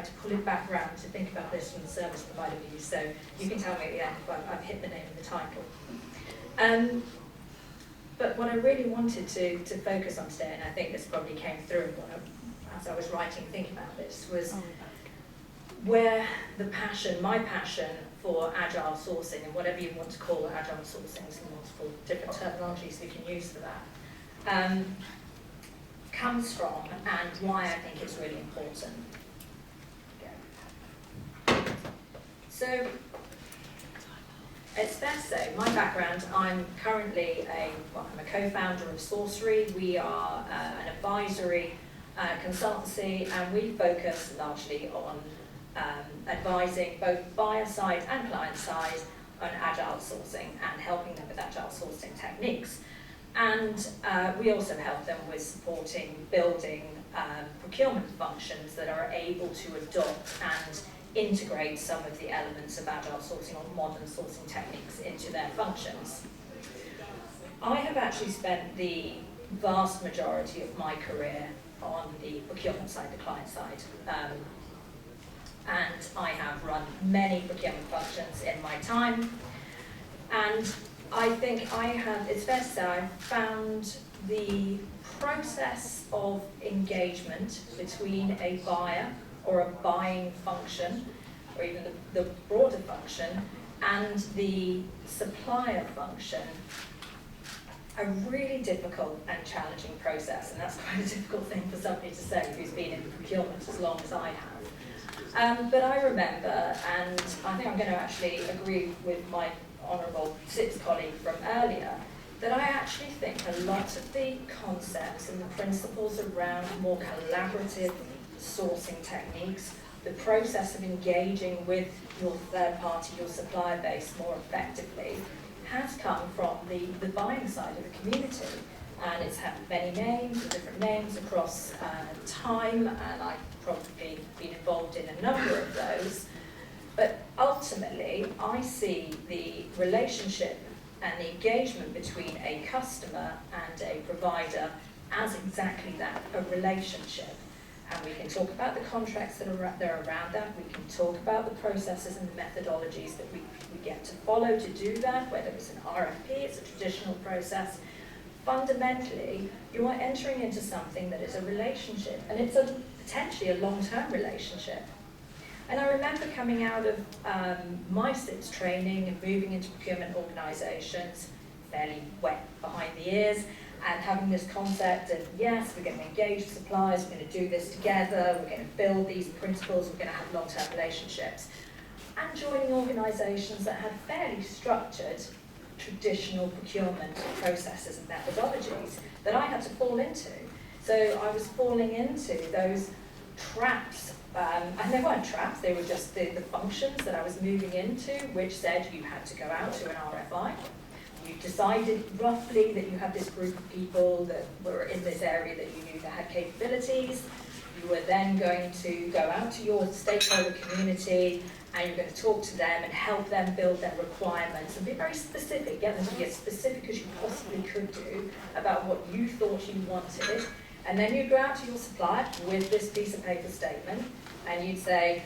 to pull it back around to think about this from the service provider view, so you can tell me at the end if I've hit the name of the title. But what I really wanted to focus on today, and I think this probably came through as I was writing and thinking about this, was where my passion for agile sourcing, and whatever you want to call agile sourcing, some multiple different terminologies we can use for that, comes from, and why I think it's really important. So, it's fair to say, my background, I'm currently I'm a co-founder of Sourcery. We are an advisory consultancy, and we focus largely on advising both buyer side and client side on agile sourcing and helping them with agile sourcing techniques. And we also help them with supporting building procurement functions that are able to adopt and integrate some of the elements of agile sourcing or modern sourcing techniques into their functions. I have actually spent the vast majority of my career on the procurement side, the client side. And I have run many procurement functions in my time. And I think it's fair to say, I've found the process of engagement between a buyer or a buying function, or even the broader function, and the supplier function, a really difficult and challenging process. And that's quite a difficult thing for somebody to say who's been in procurement as long as I have. But I remember, and I think I'm going to actually agree with my honourable SIPS colleague from earlier, that I actually think a lot of the concepts and the principles around more collaborative sourcing techniques, the process of engaging with your third party, your supplier base more effectively, has come from the buying side of the community. And it's had many names, different names across time, and I've probably been involved in a number of those. But ultimately, I see the relationship and the engagement between a customer and a provider as exactly that, a relationship. And we can talk about the contracts that are around that. We can talk about the processes and the methodologies that we get to follow to do that, whether it's an RFP, it's a traditional process. Fundamentally, you are entering into something that is a relationship, and it's potentially a long-term relationship. And I remember coming out of my SIPS training and moving into procurement organisations, fairly wet behind the ears, and having this concept of, yes, we're going to engage suppliers, we're going to do this together, we're going to build these principles, we're going to have long-term relationships. And joining organisations that had fairly structured traditional procurement processes and methodologies that I had to fall into. So I was falling into those traps, and they weren't traps, they were just the functions that I was moving into, which said you had to go out to an RFI. You decided roughly that you had this group of people that were in this area that you knew that had capabilities. You were then going to go out to your stakeholder community, and you're going to talk to them and help them build their requirements and be very specific, get them to be as specific as you possibly could do about what you thought you wanted. And then you'd go out to your supplier with this piece of paper statement, and you'd say,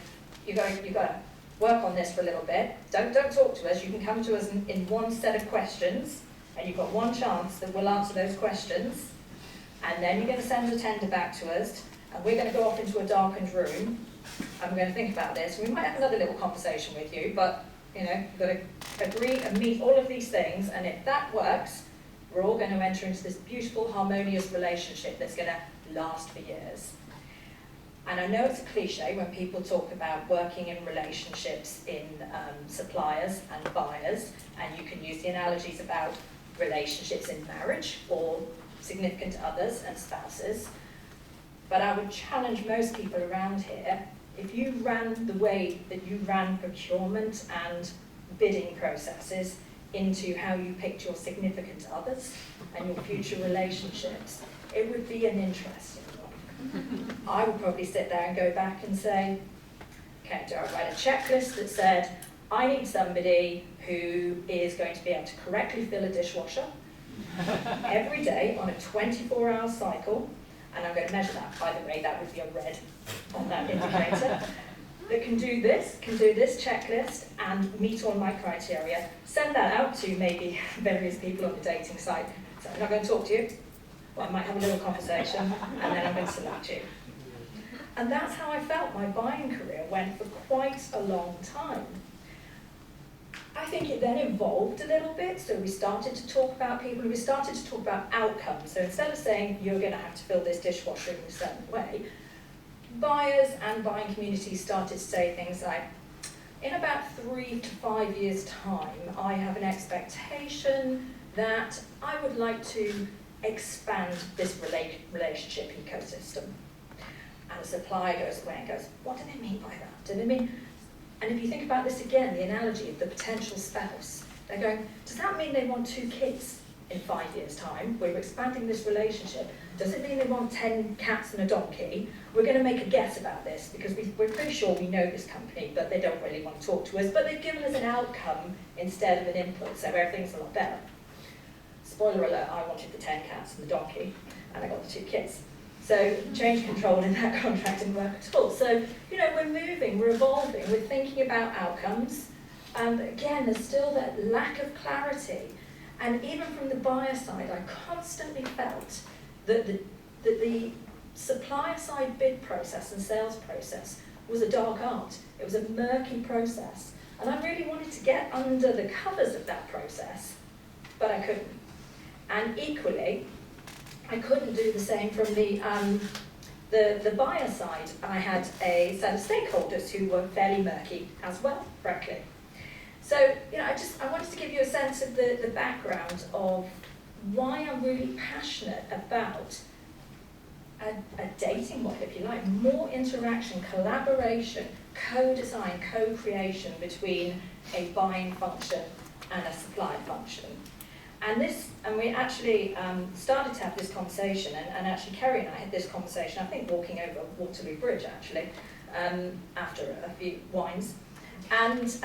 you've got to work on this for a little bit. Don't talk to us. You can come to us in one set of questions, and you've got one chance that we'll answer those questions. And then you're going to send a tender back to us, and we're going to go off into a darkened room, and we're going to think about this. We might have another little conversation with you, but you've got to agree and meet all of these things, and if that works, we're all going to enter into this beautiful, harmonious relationship that's going to last for years. And I know it's a cliche when people talk about working in relationships in suppliers and buyers, and you can use the analogies about relationships in marriage or significant others and spouses. But I would challenge most people around here, if you ran the way that you ran procurement and bidding processes into how you picked your significant others and your future relationships, it would be an interesting one. I would probably sit there and go back and say, okay, do I write a checklist that said, I need somebody who is going to be able to correctly fill a dishwasher every day on a 24-hour cycle, and I'm going to measure that. By the way, that would be a red on that indicator. that can do this checklist and meet all my criteria, send that out to maybe various people on the dating site. So I'm not going to talk to you, well, I might have a little conversation, and then I'm going to select you. And that's how I felt my buying career went for quite a long time. I think it then evolved a little bit, so we started to talk about people, we started to talk about outcomes. So instead of saying, you're going to have to fill this dishwasher in a certain way, buyers and buying communities started to say things like, in about 3 to 5 years' time, I have an expectation that I would like to expand this relationship ecosystem. And the supplier goes away and goes, what do they mean by that? Do they mean? And if you think about this again, the analogy of the potential spouse, they're going, does that mean they want 2 kids in 5 years' time? We're expanding this relationship. Does it mean they want 10 cats and a donkey? We're going to make a guess about this because we're pretty sure we know this company, but they don't really want to talk to us. But they've given us an outcome instead of an input, so everything's a lot better. Spoiler alert, I wanted the 10 cats and the donkey, and I got the 2 kids. So change control in that contract didn't work at all. So, we're moving, we're evolving, we're thinking about outcomes. And again, there's still that lack of clarity. And even from the buyer side, I constantly felt that the supplier side bid process and sales process was a dark art. It was a murky process. And I really wanted to get under the covers of that process, but I couldn't. And equally, I couldn't do the same from the buyer side. I had a set of stakeholders who were fairly murky as well, frankly. So, I wanted to give you a sense of the background of why I'm really passionate about a dating model, if you like, more interaction, collaboration, co-design, co-creation between a buying function and a supply function. And we actually started to have this conversation, and actually Kerry and I had this conversation, I think walking over Waterloo Bridge actually, after a few wines. And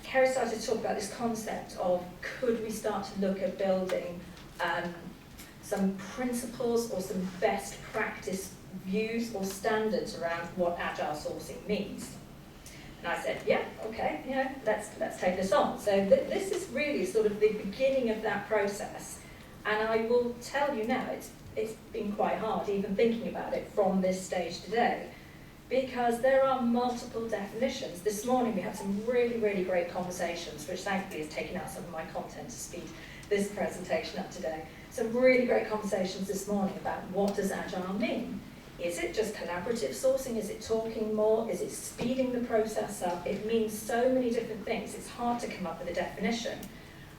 Kerry started to talk about this concept of, could we start to look at building some principles or some best practice views or standards around what agile sourcing means. And I said, yeah, okay, let's take this on. So this is really sort of the beginning of that process. And I will tell you now, it's been quite hard even thinking about it from this stage today, because there are multiple definitions. This morning we had some really, really great conversations, which thankfully has taken out some of my content to speed this presentation up today. Some really great conversations this morning about what does Agile mean? Is it just collaborative sourcing? Is it talking more? Is it speeding the process up? It means so many different things. It's hard to come up with a definition.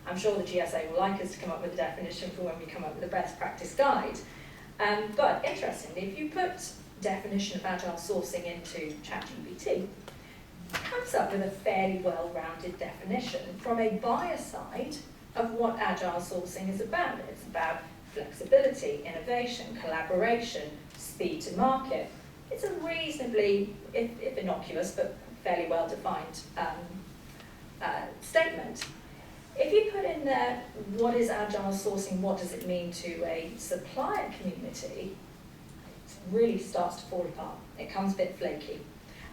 I'm sure the GSA will like us to come up with a definition for when we come up with a best practice guide. But interestingly, if you put definition of agile sourcing into ChatGPT, it comes up with a fairly well-rounded definition from a buyer side of what agile sourcing is about. It's about flexibility, innovation, collaboration, speed to market. It's a reasonably, if innocuous, but fairly well-defined statement. If you put in there, what is agile sourcing, what does it mean to a supplier community, it really starts to fall apart. It comes a bit flaky.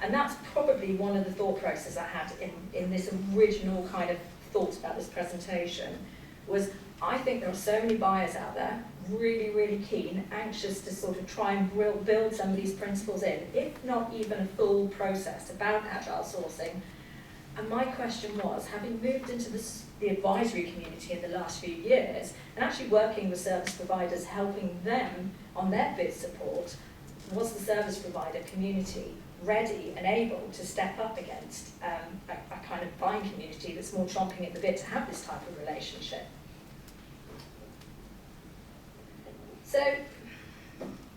And that's probably one of the thought processes I had in this original kind of thought about this presentation, was I think there are so many buyers out there, really, really keen, anxious to sort of try and build some of these principles in, if not even a full process about agile sourcing. And my question was, having moved into the advisory community in the last few years, and actually working with service providers, helping them on their bid support, was the service provider community ready and able to step up against a kind of buying community that's more chomping at the bit to have this type of relationship? So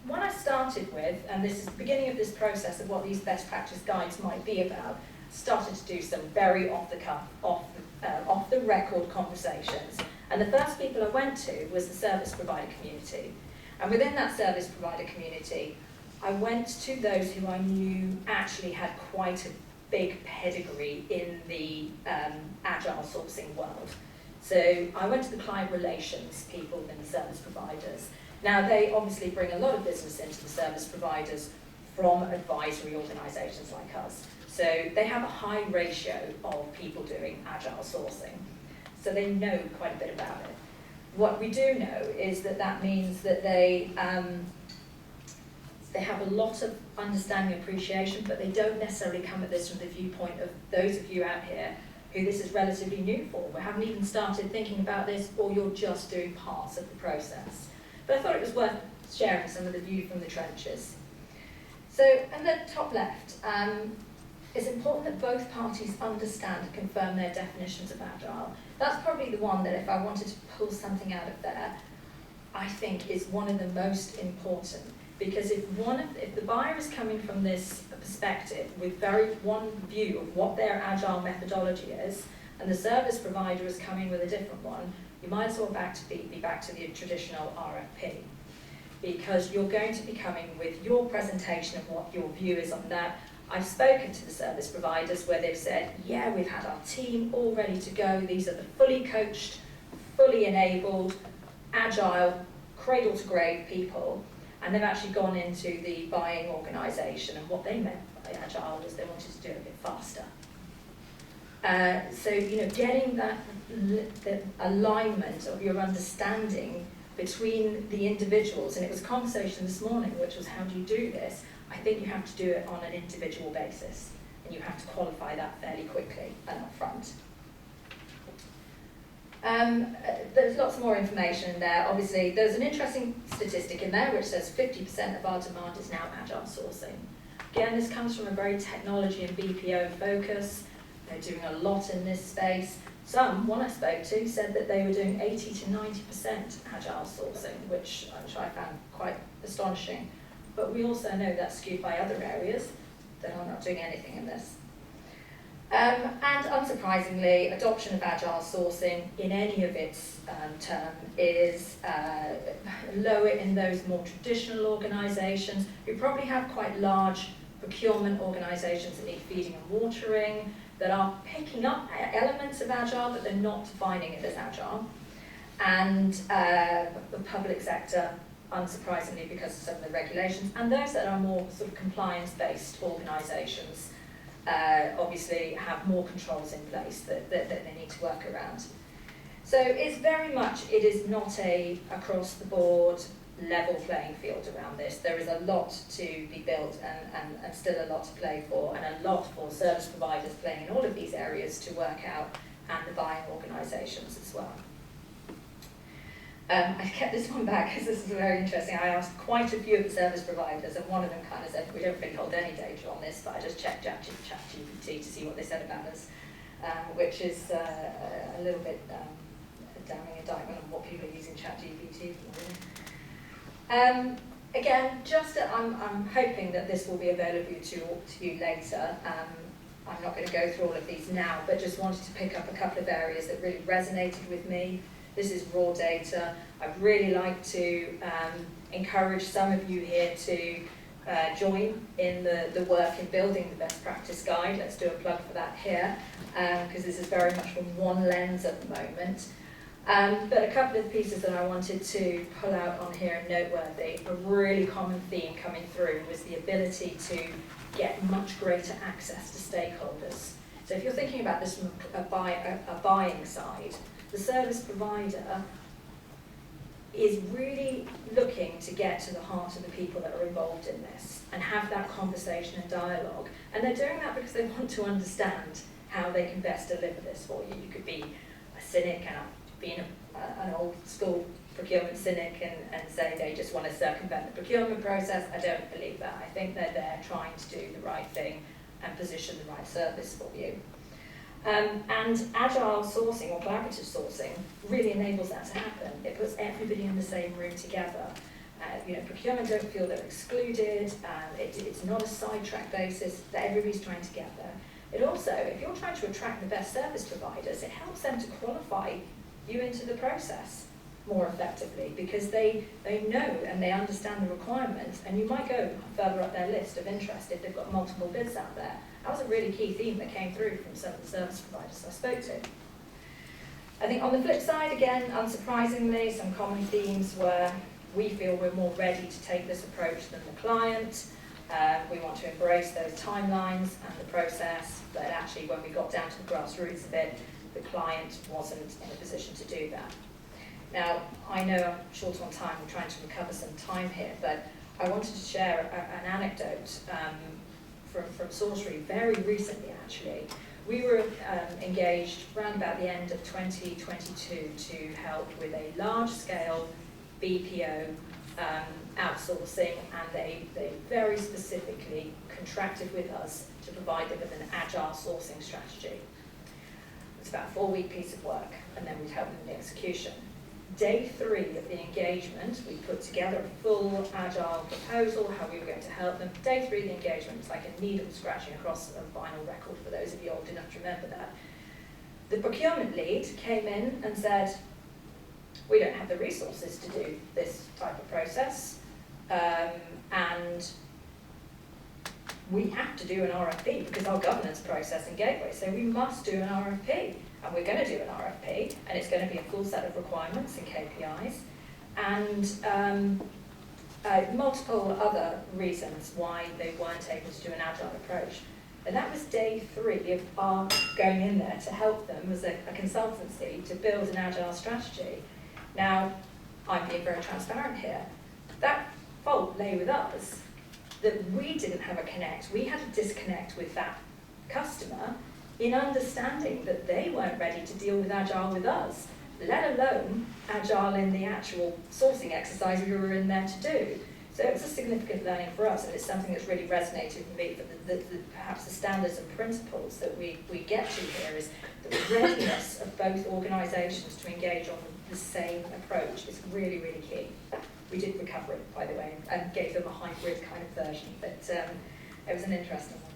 what I started with, and this is the beginning of this process of what these best practice guides might be about, started to do some very off-the-cuff, off-the-record conversations. And the first people I went to was the service provider community. And within that service provider community, I went to those who I knew actually had quite a big pedigree in the agile sourcing world. So I went to the client relations people and the service providers. Now they obviously bring a lot of business into the service providers from advisory organisations like us. So they have a high ratio of people doing agile sourcing. So they know quite a bit about it. What we do know is that that means that they have a lot of understanding and appreciation, but they don't necessarily come at this from the viewpoint of those of you out here who this is relatively new for. We haven't even started thinking about this, or you're just doing parts of the process. But I thought it was worth sharing some of the view from the trenches. So, in the top left, it's important that both parties understand and confirm their definitions of agile. That's probably the one that if I wanted to pull something out of there, I think is one of the most important. Because if the buyer is coming from this perspective with one view of what their agile methodology is, and the service provider is coming with a different one, you might as well be back to the traditional RFP. Because you're going to be coming with your presentation of what your view is on that. I've spoken to the service providers where they've said, yeah, we've had our team all ready to go. These are the fully coached, fully enabled, agile, cradle to grave people. And they've actually gone into the buying organisation, and what they meant by agile was they wanted to do it a bit faster. So, getting the alignment of your understanding between the individuals, and it was a conversation this morning, which was how do you do this? I think you have to do it on an individual basis, and you have to qualify that fairly quickly and upfront. There's lots more information in there. Obviously, there's an interesting statistic in there which says 50% of our demand is now agile sourcing. Again, this comes from a very technology and BPO focus. They're doing a lot in this space. One I spoke to said that they were doing 80 to 90% agile sourcing, which I found quite astonishing. But we also know that's skewed by other areas that are not doing anything in this. And unsurprisingly, adoption of agile sourcing in any of its term is lower in those more traditional organisations who probably have quite large procurement organisations that need feeding and watering, that are picking up elements of agile, but they're not defining it as agile. And the public sector, unsurprisingly, because of some of the regulations, and those that are more sort of compliance-based organisations, obviously have more controls in place that they need to work around. So it's very much, it is not a across-the-board level playing field around this. There is a lot to be built and still a lot to play for, and a lot for service providers playing in all of these areas to work out, and the buying organisations as well. I kept this one back because this is very interesting. I asked quite a few of the service providers, and one of them kind of said, we don't really hold any data on this, but I just checked ChatGPT to see what they said about us, which is a little bit a damning indictment of what people are using ChatGPT for. Again, I'm hoping that this will be available to you later. I'm not going to go through all of these now, but just wanted to pick up a couple of areas that really resonated with me. This is raw data. I'd really like to encourage some of you here to join in the work in building the best practice guide. Let's do a plug for that here, because this is very much from one lens at the moment. But a couple of pieces that I wanted to pull out on here and noteworthy, a really common theme coming through was the ability to get much greater access to stakeholders. So if you're thinking about this from a buying side, the service provider is really looking to get to the heart of the people that are involved in this and have that conversation and dialogue. And they're doing that because they want to understand how they can best deliver this for you. You could be a cynic and being an old school procurement cynic and say they just want to circumvent the procurement process. I don't believe that. I think they're there trying to do the right thing and position the right service for you. And agile sourcing or collaborative sourcing really enables that to happen. It puts everybody in the same room together. Procurement don't feel they're excluded. It's not a sidetrack basis that everybody's trying to get there. It also, if you're trying to attract the best service providers, it helps them to qualify you into the process more effectively because they know and they understand the requirements, and you might go further up their list of interest if they've got multiple bids out there. That was a really key theme that came through from some of the service providers I spoke to. I think on the flip side, again, unsurprisingly, some common themes were we feel we're more ready to take this approach than the client. We want to embrace those timelines and the process, but actually when we got down to the grassroots of it, the client wasn't in a position to do that. Now, I know I'm short on time, I'm trying to recover some time here, but I wanted to share an anecdote from Sorcery very recently, actually. We were engaged around about the end of 2022 to help with a large-scale BPO outsourcing, and they very specifically contracted with us to provide them with an agile sourcing strategy. It's about a 4-week piece of work, and then we'd help them with the execution. Day 3 of the engagement, we put together a full agile proposal, how we were going to help them. Day 3 of the engagement, it's like a needle scratching across a vinyl record for those of you old enough to remember that. The procurement lead came in and said, we don't have the resources to do this type of process, and we have to do an RFP because our governance process and gateway, so we must do an RFP. And we're going to do an RFP, and it's going to be a full set of requirements and KPIs, and multiple other reasons why they weren't able to do an agile approach. And that was day 3 of our going in there to help them as a consultancy to build an agile strategy. Now, I'm being very transparent here. That fault lay with us, that we didn't have a connect. We had a disconnect with that customer in understanding that they weren't ready to deal with Agile with us, let alone Agile in the actual sourcing exercise we were in there to do. So it was a significant learning for us, and it's something that's really resonated with me, that perhaps the standards and principles that we get to here is the readiness of both organisations to engage on the same approach is really, really key. We did recover it, by the way, and gave them a hybrid kind of version, but it was an interesting one.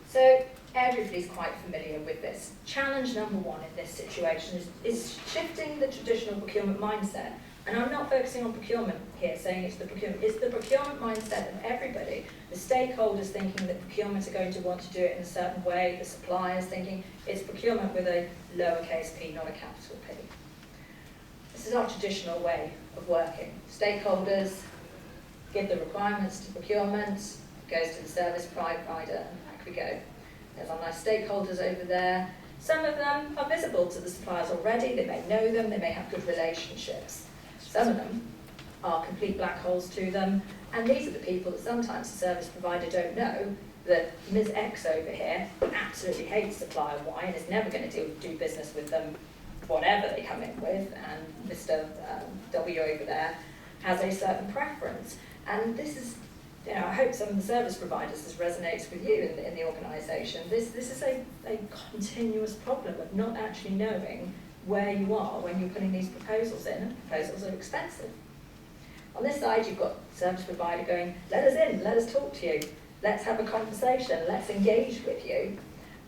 So everybody's quite familiar with this. Challenge number 1 in this situation is shifting the traditional procurement mindset. And I'm not focusing on procurement here, saying it's the procurement mindset of everybody. The stakeholders thinking that procurement are going to want to do it in a certain way, the suppliers thinking it's procurement with a lowercase p, not a capital P. This is our traditional way of working. Stakeholders give the requirements to procurement, goes to the service provider, and back we go. There's our nice stakeholders over there. Some of them are visible to the suppliers already, they may know them, they may have good relationships. Some of them are complete black holes to them, and these are the people that sometimes the service provider don't know that Ms. X over here absolutely hates supplier Y and is never going to do business with them, whatever they come in with, and Mr. W over there has a certain preference. And this is, I hope some of the service providers, this resonates with you in the organisation. This is a continuous problem of not actually knowing where you are when you're putting these proposals in, and proposals are expensive. On this side, you've got service provider going, let us in, let us talk to you, let's have a conversation, let's engage with you.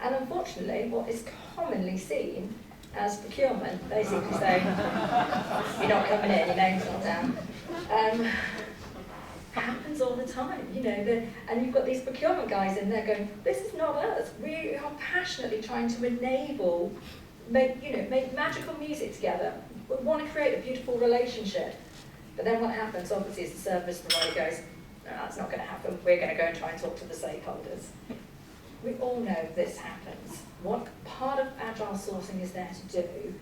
And unfortunately, what is commonly seen as procurement, basically saying, you're not coming in, your name's not down. Happens all the time, and you've got these procurement guys in there going, this is not us. We are passionately trying to enable, make magical music together. We want to create a beautiful relationship. But then what happens, obviously, is the service provider goes, no, that's not going to happen. We're going to go and try and talk to the stakeholders. We all know this happens. What part of agile sourcing is there to do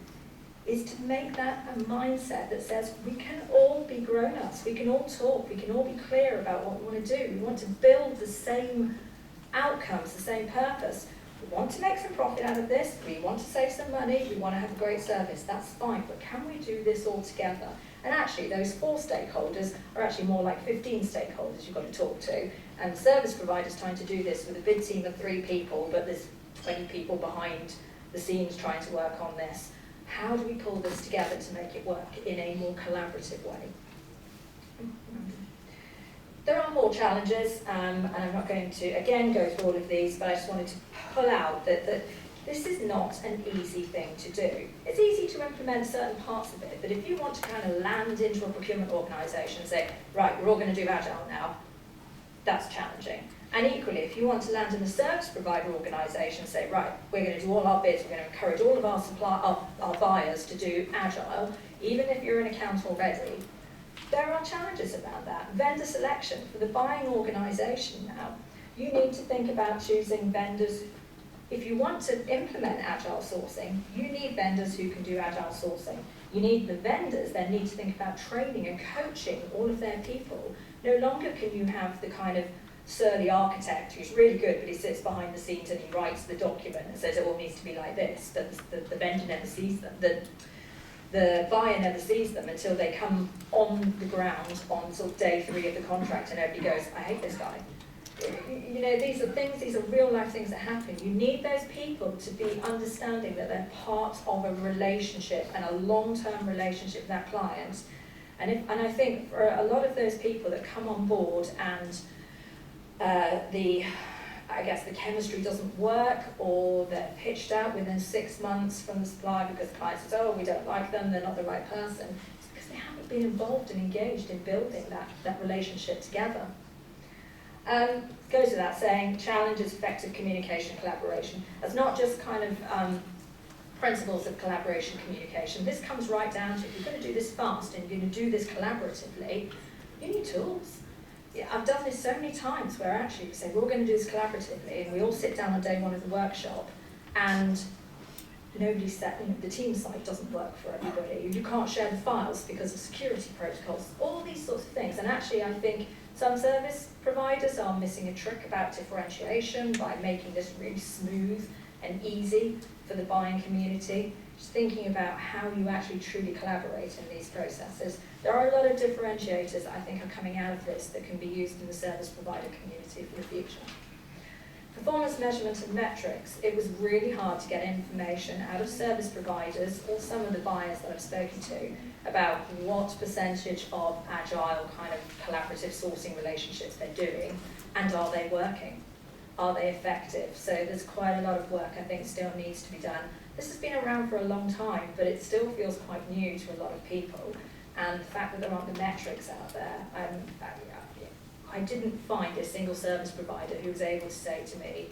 is to make that a mindset that says we can all be grown-ups, we can all talk, we can all be clear about what we want to do. We want to build the same outcomes, the same purpose. We want to make some profit out of this, we want to save some money, we want to have a great service, that's fine, but can we do this all together? And actually those 4 stakeholders are actually more like 15 stakeholders you've got to talk to, and the service provider's trying to do this with a big team of 3 people, but there's 20 people behind the scenes trying to work on this. How do we pull this together to make it work in a more collaborative way? There are more challenges, and I'm not going to, again, go through all of these, but I just wanted to pull out that this is not an easy thing to do. It's easy to implement certain parts of it, but if you want to kind of land into a procurement organisation and say, right, we're all going to do Agile now, that's challenging. And equally, if you want to land in a service provider organisation and say, right, we're going to do all our bids, we're going to encourage all of our buyers to do Agile, even if you're an account already, there are challenges around that. Vendor selection for the buying organisation now, you need to think about choosing vendors. If you want to implement agile sourcing, you need vendors who can do agile sourcing. You need the vendors then need to think about training and coaching all of their people. No longer can you have the kind of surly architect who's really good, but he sits behind the scenes and he writes the document and says it all needs to be like this, but the vendor never sees them. The buyer never sees them until they come on the ground on sort of day 3 of the contract and everybody goes, I hate this guy. You know, these are real life things that happen. You need those people to be understanding that they're part of a relationship and a long-term relationship with that client. And I think for a lot of those people that come on board and I guess the chemistry doesn't work, or they're pitched out within 6 months from the supplier because the client says, oh, we don't like them, they're not the right person. It's because they haven't been involved and engaged in building that relationship together. Goes without saying, challenges effective communication and collaboration. That's not just kind of principles of collaboration communication. This comes right down to, if you're going to do this fast and you're going to do this collaboratively, you need tools. Yeah, I've done this so many times where actually we say, we're going to do this collaboratively, and we all sit down on day 1 of the workshop, and nobody's set, the team site doesn't work for everybody. You can't share the files because of security protocols, all these sorts of things. And actually I think some service providers are missing a trick about differentiation by making this really smooth and easy for the buying community. Just thinking about how you actually truly collaborate in these processes. There are a lot of differentiators I think are coming out of this that can be used in the service provider community for the future. Performance measurement and metrics. It was really hard to get information out of service providers or some of the buyers that I've spoken to about what percentage of agile kind of collaborative sourcing relationships they're doing, and are they working? Are they effective? So there's quite a lot of work I think still needs to be done. This has been around for a long time, but it still feels quite new to a lot of people. And the fact that there aren't the metrics out there, I didn't find a single service provider who was able to say to me,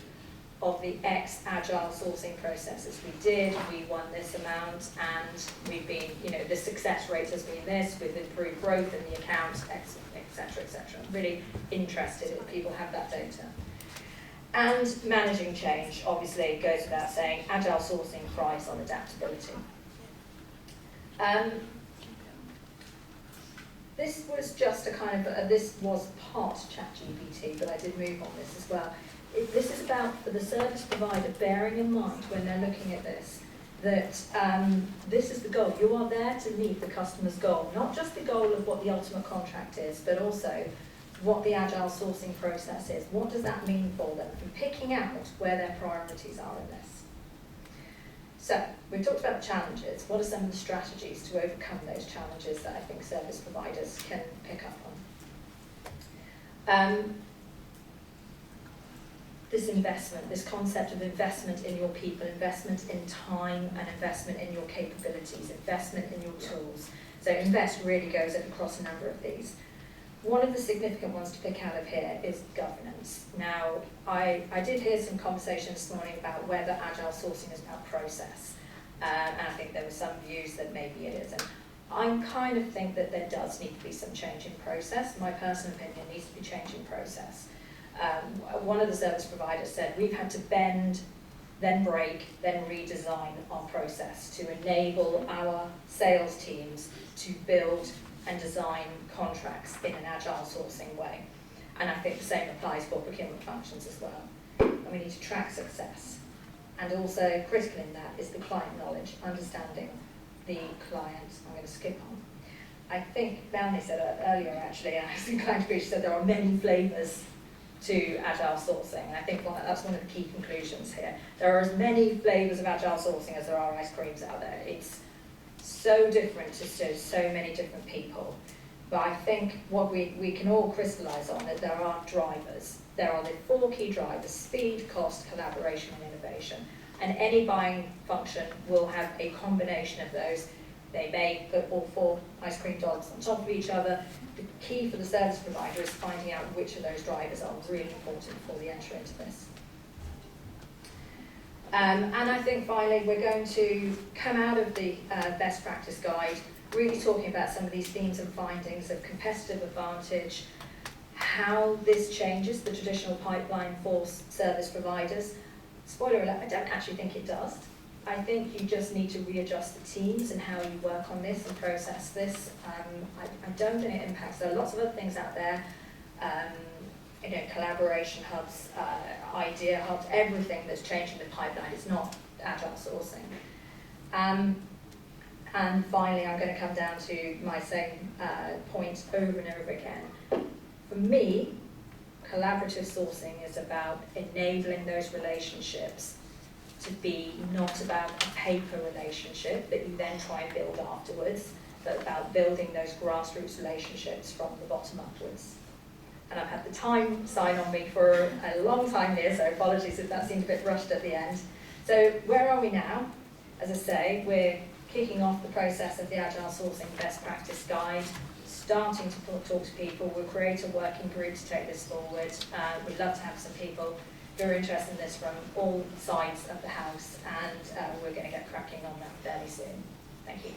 of the X agile sourcing processes we did, we won this amount, and we've been, the success rate has been this, with improved growth in the account, et cetera, et cetera. I'm really interested if people have that data. And managing change, obviously, goes without saying, agile sourcing thrives on adaptability. This was just a kind of, this was part ChatGPT, but I did move on this as well. This is about, for the service provider, bearing in mind when they're looking at this, that this is the goal. You are there to meet the customer's goal, not just the goal of what the ultimate contract is, but also what the agile sourcing process is. What does that mean for them? And picking out where their priorities are in this. So, we've talked about the challenges. What are some of the strategies to overcome those challenges that I think service providers can pick up on? This investment, this concept of investment in your people, investment in time, and investment in your capabilities, investment in your tools. So invest really goes across a number of these. One of the significant ones to pick out of here is governance. Now, I did hear some conversation this morning about whether agile sourcing is about process. And I think there were some views that maybe it isn't. I kind of think that there does need to be some change in process. My personal opinion needs to be change in process. One of the service providers said, we've had to bend, then break, then redesign our process to enable our sales teams to build and design contracts in an agile sourcing way. And I think the same applies for procurement functions as well. And we need to track success. And also critical in that is the client knowledge, understanding the client. I'm going to skip on. I think Melanie said earlier actually, and I was inclined to agree, she said there are many flavours to agile sourcing, and I think that's one of the key conclusions here. There are as many flavours of agile sourcing as there are ice creams out there. It's so different to so many different people. But I think what we can all crystallise on that there are drivers. There are the 4 key drivers: speed, cost, collaboration, and innovation. And any buying function will have a combination of those. They may put all 4 ice cream dogs on top of each other. The key for the service provider is finding out which of those drivers are really important before they enter into this. And I think finally we're going to come out of the best practice guide really talking about some of these themes and findings of competitive advantage, how this changes the traditional pipeline for service providers. Spoiler alert, I don't actually think it does. I think you just need to readjust the teams and how you work on this and process this. I don't think it impacts. There are lots of other things out there, collaboration hubs, idea hubs, everything that's changing the pipeline. It's not agile sourcing. And finally, I'm going to come down to my same point over and over again. For me, collaborative sourcing is about enabling those relationships to be not about a paper relationship that you then try and build afterwards, but about building those grassroots relationships from the bottom upwards. And I've had the time sign on me for a long time here, so apologies if that seemed a bit rushed at the end. So where are we now? As I say, we're kicking off the process of the Agile Sourcing Best Practice Guide, starting to talk to people. We'll create a working group to take this forward. We'd love to have some people who are interested in this from all sides of the house, and we're going to get cracking on that fairly soon. Thank you.